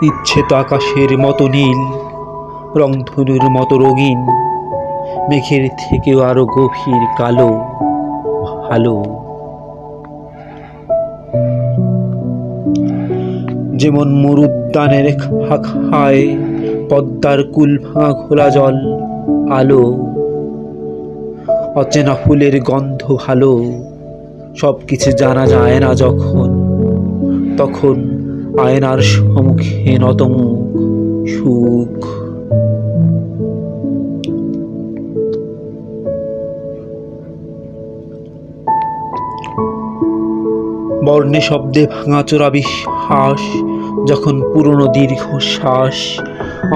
ইচ্ছে তো আকাশের মতো নীল, রংধনুর মতো রঙিন, মেঘের থেকেও আরো গভীর কালো, ভালো। যেমন মরুদ্যানের খায় পদ্মার কুল ভাঙা ঘোলা জল, আলো। অচেনা ফুলের গন্ধ ভালো, সব কিছু জানা যায় না যখন, তখন আয়নার সম্মুখে নতমুখ সুখ। বর্ণে শব্দে ভাঙাচোরা বিশ্বাস, যখন পুরনো দীর্ঘশ্বাস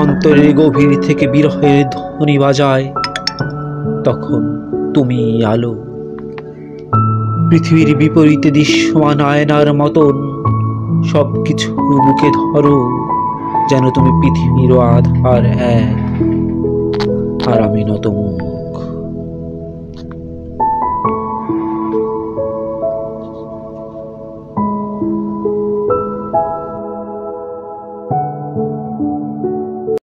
অন্তরের গভীর থেকে বিরহের ধ্বনি বাজায়, তখন তুমি আলো। পৃথিবীর বিপরীতে দৃশ্যমান আয়নার মতন সবকিছু বুকে ধরো, যেন তুমি পৃথিবীর আধার এক, আর আমি নতমুখ।